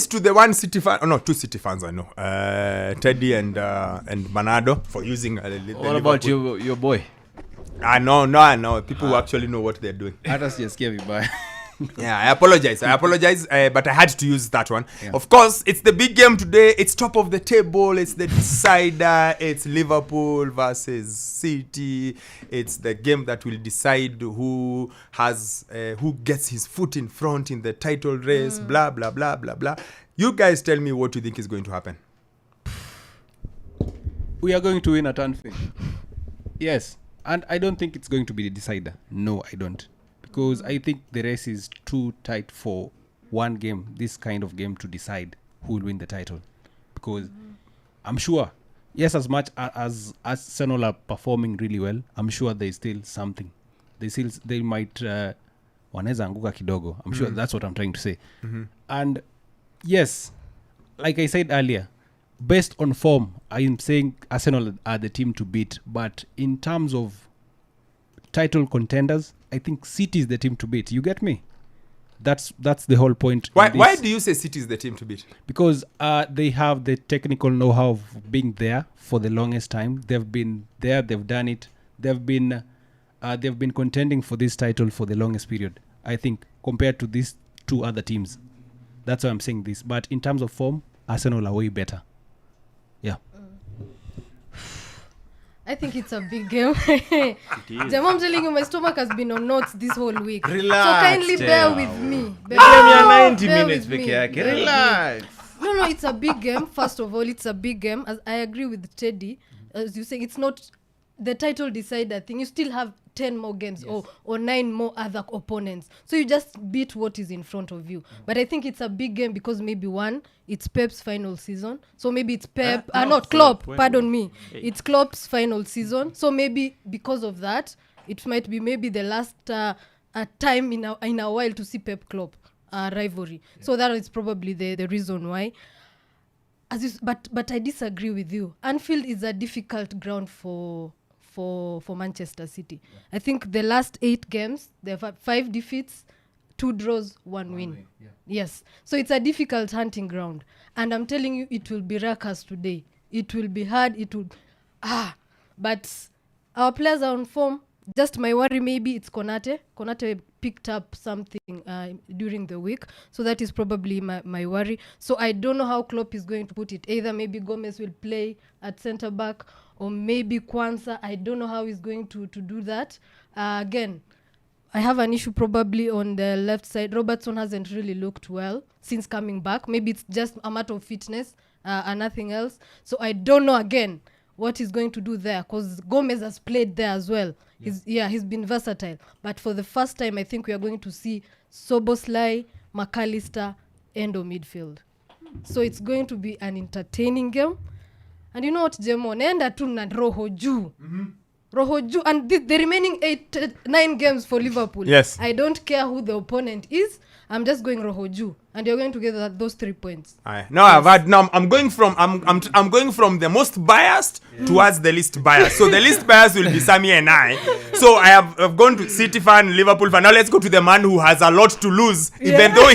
to the one City fan, two City fans I know, Teddy and Manado for using. What about your boy? I know people who actually know what they're doing. I just scared me by. Yeah, I apologize, but I had to use that one. Yeah. Of course, it's the big game today. It's top of the table. It's the decider. It's Liverpool versus City. It's the game that will decide who gets his foot in front in the title race. Blah blah blah blah blah. You guys tell me what you think is going to happen. We are going to win at Anfield. Yes, and I don't think it's going to be the decider. No, I don't. Because I think the race is too tight for one game, this kind of game, to decide who will win the title. Because I'm sure, yes, as much as Arsenal are performing really well, I'm sure there's still something. They might wanaweza anguka kidogo. I'm sure that's what I'm trying to say. Mm-hmm. And yes, like I said earlier, based on form, I am saying Arsenal are the team to beat. But in terms of title contenders, I think City is the team to beat. You get me? That's the whole point. Why do you say City is the team to beat? Because they have the technical know-how of being there for the longest time. They've been there. They've done it. They've been contending for this title for the longest period, I think, compared to these two other teams. That's why I'm saying this. But in terms of form, Arsenal are way better. Yeah. I think it's a big game. Jam, I'm telling you, my stomach has been on notes this whole week. Relax, so kindly bear with me. Bear 90 minutes. Relax. No, it's a big game. First of all, it's a big game. As I agree with Teddy. As you say, it's not the title decider thing. You still have 10 more games, yes, or 9 more other opponents. So you just beat what is in front of you. But I think it's a big game because maybe one, it's Pep's final season. So maybe it's Klopp, pardon me. It's Klopp's final season. So maybe because of that, it might be maybe the last time in a while to see Pep Klopp rivalry. Yeah. So that is probably the reason why. But I disagree with you. Anfield is a difficult ground for Manchester City. Yeah. I think the last 8 games, they've had 5 defeats, 2 draws, 1 win. Yeah. Yes. So it's a difficult hunting ground. And I'm telling you, it will be ruckus today. It will be hard. But our players are on form. Just my worry, maybe it's Konate. Konate picked up something during the week. So that is probably my worry. So I don't know how Klopp is going to put it. Either maybe Gomez will play at centre-back, or maybe Kwanzaa. I don't know how he's going to do that. Again, I have an issue probably on the left side. Robertson hasn't really looked well since coming back. Maybe it's just a matter of fitness and nothing else. So I don't know, again, what he's going to do there, because Gomez has played there as well. Yeah. He's been versatile. But for the first time, I think we are going to see Soboslai, McAllister, and a midfield. So it's going to be an entertaining game. And you know what, Jemo? Nenda tu na roho juu. Roho juu. And the remaining 9 games for Liverpool. Yes. I don't care who the opponent is. I'm just going roho juu. And you're going to get those 3 points. No, yes. I'm going from the most biased towards the least biased. So the least biased will be Sammy and I. So I've gone to City fan, Liverpool fan. Now let's go to the man who has a lot to lose, even though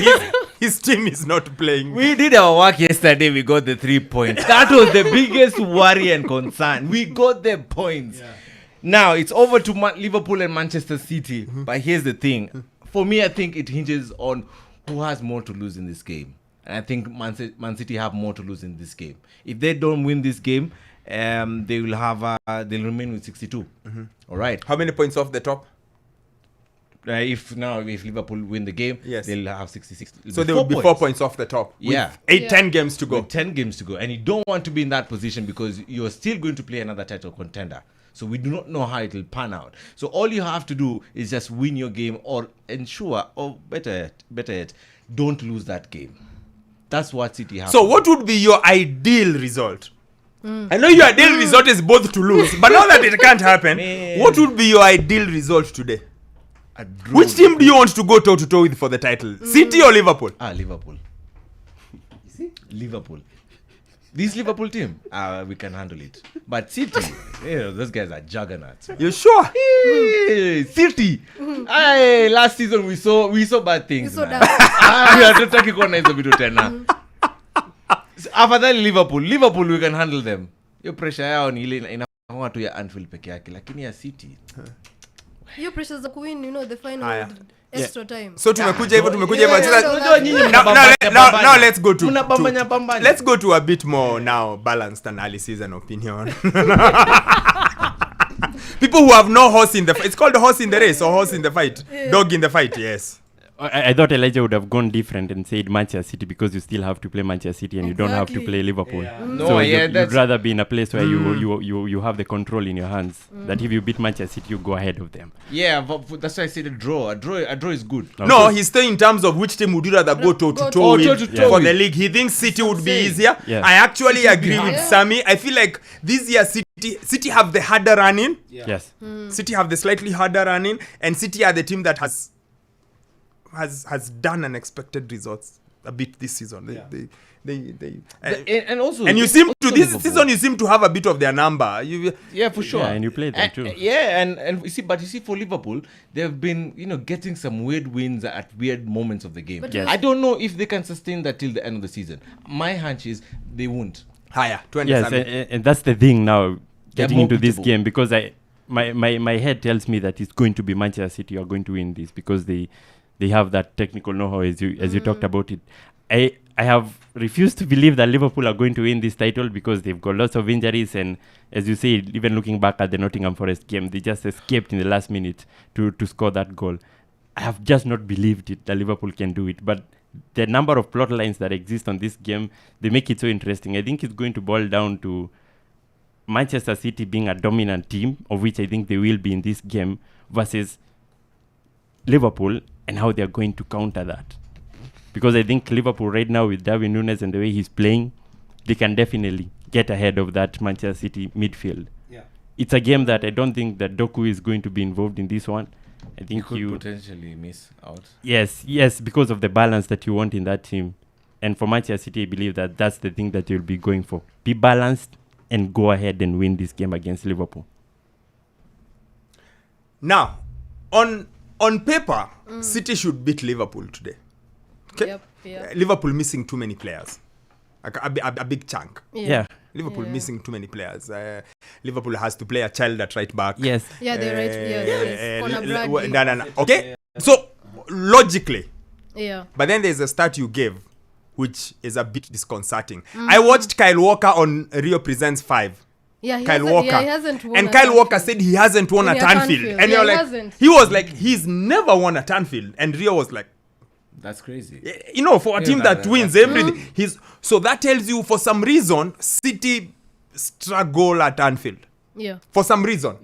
his team is not playing. We did our work yesterday. We got the 3 points. That was the biggest worry and concern. We got the points. Yeah. Now it's over to Liverpool and Manchester City. Mm-hmm. But here's the thing. For me, I think it hinges on who has more to lose in this game. And I think Man City have more to lose in this game. If they don't win this game, they will have they'll remain with 62. Mm-hmm. All right. How many points off the top? If Liverpool win the game, yes, they'll have 66. So there will be 4 points off the top. Yeah. 10 games to go. With 10 games to go. And you don't want to be in that position because you're still going to play another title contender. So we do not know how it will pan out. So all you have to do is just win your game or ensure, or better yet, don't lose that game. That's what City have. So what would be your ideal result? I know your ideal result is both to lose, but now that it can't happen, what would be your ideal result today? Which team do you want to go toe-to-toe with for the title? City or Liverpool? Liverpool. You see? Liverpool. This Liverpool team, we can handle it. But City, those guys are juggernauts. You sure? City. Last season we saw bad things. We are not talking about hizo vitu tena. afadhali Liverpool we can handle them. Hiyo pressure yao ni ile inakuwa tu ya Anfield peke yake, lakini ya City hiyo pressure za kuwin, you know, the final extra time. So tumekuja hivyo unajua nyinyi now let's go to mnabambanya let's go to a bit more now balanced analysis and opinion. People who have no horse in the fight. It's called horse in the race or horse in the fight. Dog in the fight, yes. I thought Elijah would have gone different and said Manchester City because you still have to play Manchester City and you don't have to play Liverpool. So you'd rather be in a place where you have the control in your hands. That if you beat Manchester City, you go ahead of them. Yeah, but that's why I said a draw. A draw is good. Okay. No, he's saying in terms of which team would you rather go toe-to-toe with for the league. He thinks City would be easier. Yeah. I actually agree with Sammy. I feel like this year City have the harder running. Yes. City have the slightly harder running, and City are the team that has done unexpected results a bit this season. And also, and you seem to this Liverpool. season you seem to have a bit of their number. Yeah, for sure. Yeah, and you played them too. Yeah, and you see for Liverpool, they've been getting some weird wins at weird moments of the game. Yes. I don't know if they can sustain that till the end of the season. My hunch is they won't. Higher 20. Yes, and that's the thing now getting into this multiple. game because my head tells me that it's going to be Manchester City who are going to win this because they have that technical know-how as you talked about it. I have refused to believe that Liverpool are going to win this title because they've got lots of injuries, and as you say, even looking back at the Nottingham Forest game, they just escaped in the last minute to score that goal. I have just not believed it that Liverpool can do it, but the number of plot lines that exist on this game, they make it so interesting. I think it's going to boil down to Manchester City being a dominant team, of which I think they will be in this game, versus Liverpool and how they're going to counter that. Because I think Liverpool right now with Darwin Núñez and the way he's playing, they can definitely get ahead of that Manchester City midfield. Yeah. It's a game that I don't think that Doku is going to be involved in this one. I think You could potentially miss out. Yes, because of the balance that you want in that team. And for Manchester City, I believe that that's the thing that you'll be going for. Be balanced and go ahead and win this game against Liverpool. Now, on paper, City should beat Liverpool today. Okay? Yep, yeah. Liverpool missing too many players. A big chunk. Yeah. Liverpool missing too many players. Liverpool has to play a child at right back. Yes. Yeah, they're right. Yes. Conor Bradley. No. Okay? So, logically, Yeah. but then there's a stat you gave, which is a bit disconcerting. I watched Kyle Walker on Rio Presents 5. Yeah, he Kyle hasn't, Walker. Yeah, he hasn't won And at Kyle Anfield. Walker said he hasn't won at Anfield. And Yeah, you're he like, hasn't. he was like, he's never won at Anfield. And Rio was like, That's crazy. for a team that wins everything. So that tells you, for some reason, City struggle at Anfield. Yeah. For some reason.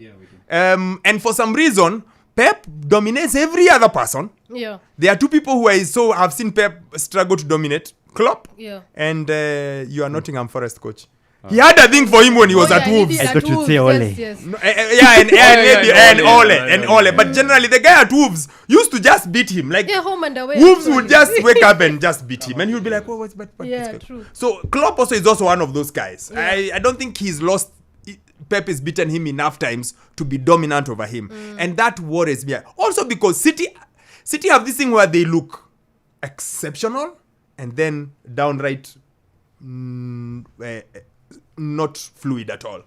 And for some reason, Pep dominates every other person. Yeah. There are two people who have seen Pep struggle to dominate. Klopp Yeah. and you are Nottingham Forest coach. He had a thing for him when he was at he Wolves. did I at thought you'd Wolves, say Ole. Yes. No, and Ole. But generally, the guy at Wolves used to just beat him. Like, Yeah, home and away. Wolves actually. would just wake up and just beat him. And he would be like, oh, what's but Yeah, true. So, Klopp also is also one of those guys. I don't think he's lost. Pep has beaten him enough times to be dominant over him. And that worries me. Also because City have this thing where they look exceptional and then downright not fluid at all.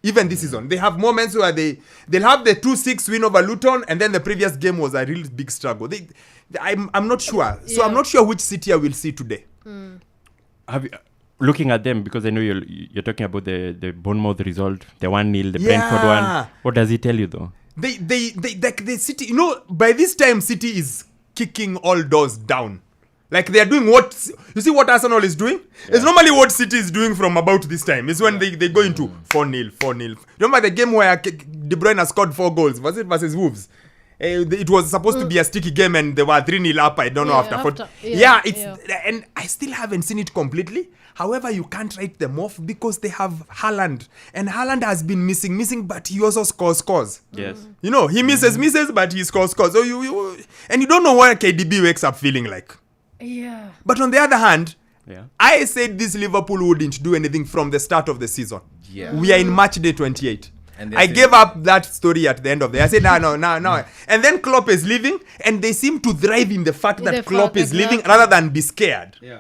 Even this season, they have moments where they'll have the 2-6 win over Luton, and then the previous game was a real big struggle. I'm not sure. So I'm not sure which City I will see today. Have you, looking at them, because I know you're talking about the Bournemouth result, the 1-0, the Brentford one. What does it tell you though? The City, by this time City is kicking all doors down. Like they are doing what you see what Arsenal is doing? It's normally what City is doing from about this time. It's when they go into 4-0. Remember the game where De Bruyne scored 4 goals? Was it versus Wolves? It was supposed to be a sticky game and they were 3-0 up. I don't know after. And I still haven't seen it completely. However, you can't write them off because they have Haaland. And Haaland has been missing, but he also scores. Yes. He misses, but he scores. So and you don't know what KDB wakes up feeling like. Yeah. But on the other hand, Yeah. I said this Liverpool wouldn't do anything from the start of the season. Yeah. We are in match day 28. And they're I saying- gave up that story at the end of the. I said no. And then Klopp is leaving, and they seem to thrive in the fact that The Klopp fact, is leaving exactly. rather than be scared. Yeah.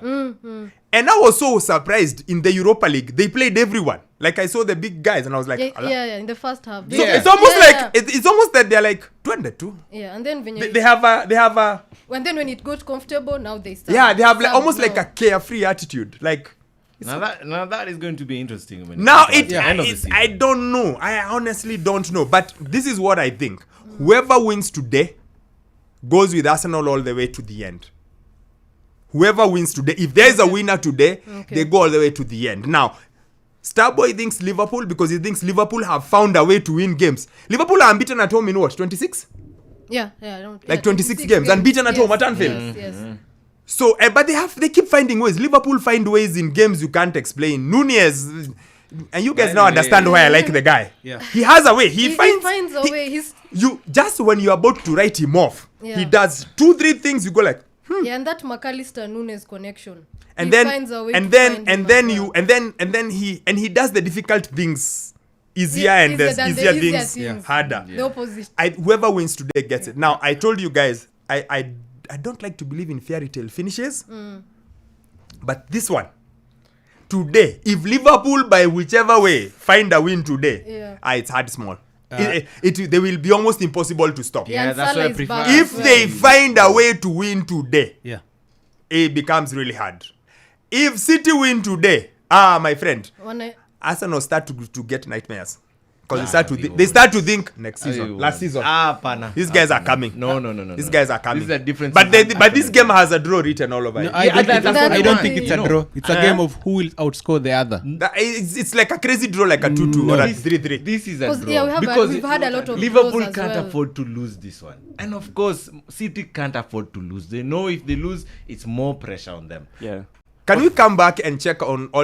And I was so surprised in the Europa League. They played everyone. Like I saw the big guys, and I was like, Yeah, "Ala." yeah, in the first half. So Yeah. it's almost Yeah, like yeah. it's almost that they're like 22. Yeah, and then when They have a and then when it got comfortable, now they start. yeah, they have like start almost like now. a carefree attitude. Like Now that is going to be interesting. When now comes to the end of the it's, season. I don't know. I honestly don't know. But this is what I think. Whoever wins today goes with Arsenal all the way to the end. Whoever wins today, if there is a winner today, they go all the way to the end. Now, Starboy thinks Liverpool because he thinks Liverpool have found a way to win games. Liverpool are unbeaten at home in what, 26? Yeah, I don't. Like 26 games, unbeaten at home at Anfield. Yes. So, but they keep finding ways. Liverpool find ways in games you can't explain. Nunez, and you guys now Anyway. understand why I like the guy. Yeah. He has a way. He finds a way. He's You just when you're about to write him off, Yeah. he does 2-3 things. You go like, yeah, and that McAllister Nunes connection. and He then finds a way and to then find and him then as you well. and he does the difficult things easier Yeah, and the than easier easier things things. harder. The opposite. Whoever wins today gets it. Now I told you guys, I don't like to believe in fairy tale finishes, but this one today, if Liverpool by whichever way find a win today, Yeah. it's hard small. They will be almost impossible to stop. Yeah, and that's Salah why I is prefer- back If as well. they find a way to win today, Yeah. it becomes really hard. If City win today, my friend, When I- Arsenal start to get nightmares because we they start to think next season, won't. last season. Pana. These guys are coming. No. These guys are coming. This is a different But season. but this game has a draw written all over No, it. I Yeah, don't, think, that's what I don't I think mean. it's a You know. draw. It's a game of who will outscore the other. It's like a crazy draw, like a 2-2 or a 3-3. This is a 'Cause, draw. yeah, because we've had a lot of Liverpool draws as can't well. afford to lose this one. And of course, City can't afford to lose. They know if they lose, it's more pressure on them. Yeah. Can we come back and check on all